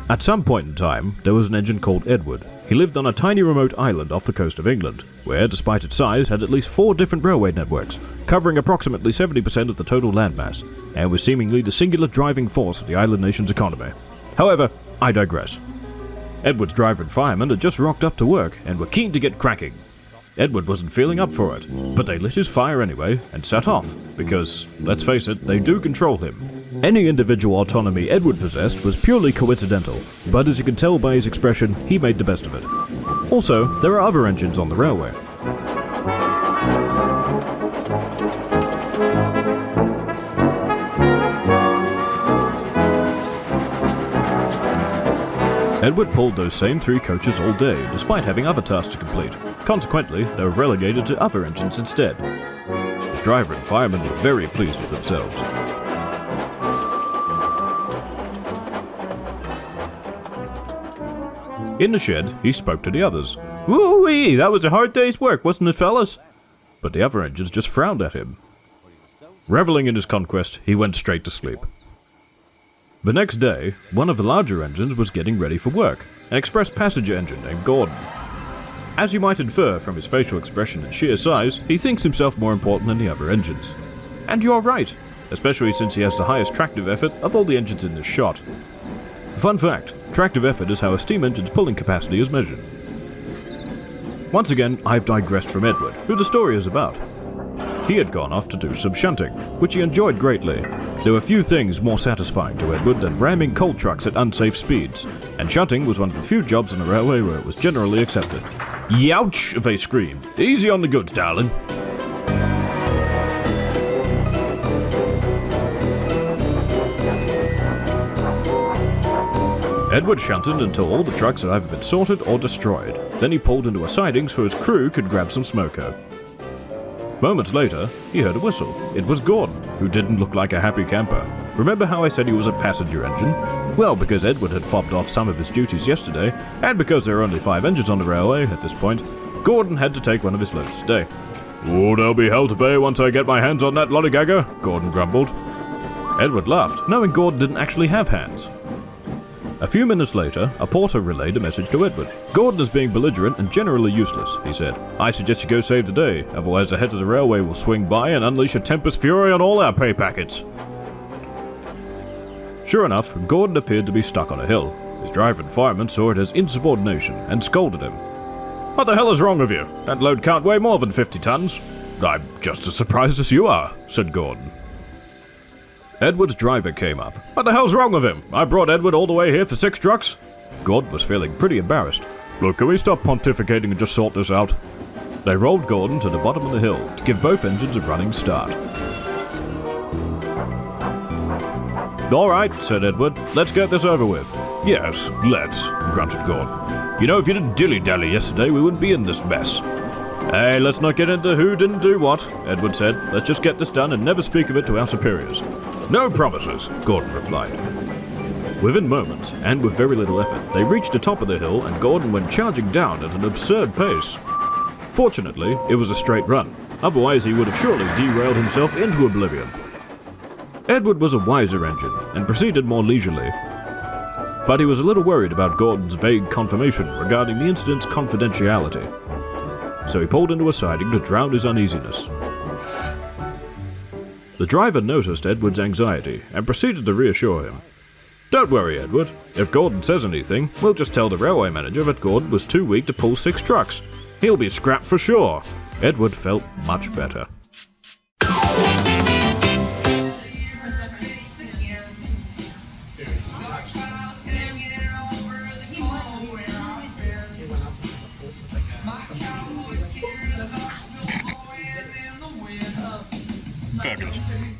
At some point in time, there was an engine called Edward. He lived on a tiny remote island off the coast of England, where, despite its size, had at least 4 different railway networks, covering approximately 70% of the total landmass, and was seemingly the singular driving force of the island nation's economy. However, I digress. Edward's driver and fireman had just rocked up to work and were keen to get cracking. Edward wasn't feeling up for it, but they lit his fire anyway and set off, because, let's face it, they do control him. Any individual autonomy Edward possessed was purely coincidental, but as you can tell by his expression, he made the best of it. Also, there are other engines on the railway. Edward pulled those same 3 coaches all day, despite having other tasks to complete. Consequently, they were relegated to other engines instead. His driver and fireman were very pleased with themselves. In the shed, he spoke to the others. "Woo-wee, that was a hard day's work, wasn't it, fellas?" But the other engines just frowned at him. Reveling in his conquest, he went straight to sleep. The next day, one of the larger engines was getting ready for work, an express passenger engine named Gordon. As you might infer from his facial expression and sheer size, he thinks himself more important than the other engines. And you're right, especially since he has the highest tractive effort of all the engines in this shot. Fun fact, tractive effort is how a steam engine's pulling capacity is measured. Once again, I've digressed from Edward, who the story is about. He had gone off to do some shunting, which he enjoyed greatly. There were few things more satisfying to Edward than ramming coal trucks at unsafe speeds, and shunting was one of the few jobs on the railway where it was generally accepted. "Youch!" they screamed. "Easy on the goods, darling." Edward shunted until all the trucks had either been sorted or destroyed. Then he pulled into a siding so his crew could grab some smoko. Moments later, he heard a whistle. It was Gordon, who didn't look like a happy camper. Remember how I said he was a passenger engine? Well, because Edward had fobbed off some of his duties yesterday, and because there are only 5 engines on the railway at this point, Gordon had to take one of his loads today. "Oh, there'll be hell to pay once I get my hands on that lollygagger," Gordon grumbled. Edward laughed, knowing Gordon didn't actually have hands. A few minutes later, a porter relayed a message to Edward. "Gordon is being belligerent and generally useless," he said. "I suggest you go save the day, otherwise the head of the railway will swing by and unleash a tempest fury on all our pay packets." Sure enough, Gordon appeared to be stuck on a hill. His driver and fireman saw it as insubordination and scolded him. "What the hell is wrong with you? That load can't weigh more than 50 tons. "I'm just as surprised as you are," said Gordon. Edward's driver came up. "What the hell's wrong with him? I brought Edward all the way here for 6 trucks." Gordon was feeling pretty embarrassed. "Look, can we stop pontificating and just sort this out?" They rolled Gordon to the bottom of the hill to give both engines a running start. "All right," said Edward. "Let's get this over with." "Yes, let's," grunted Gordon. "You know, if you didn't dilly-dally yesterday, we wouldn't be in this mess." "Hey, let's not get into who didn't do what," Edward said. "Let's just get this done and never speak of it to our superiors." "No promises," Gordon replied. Within moments, and with very little effort, they reached the top of the hill and Gordon went charging down at an absurd pace. Fortunately, it was a straight run. Otherwise, he would have surely derailed himself into oblivion. Edward was a wiser engine and proceeded more leisurely. But he was a little worried about Gordon's vague confirmation regarding the incident's confidentiality. So he pulled into a siding to drown his uneasiness. The driver noticed Edward's anxiety and proceeded to reassure him. "Don't worry, Edward. If Gordon says anything, we'll just tell the railway manager that Gordon was too weak to pull 6 trucks. He'll be scrapped for sure." Edward felt much better. Fabulous.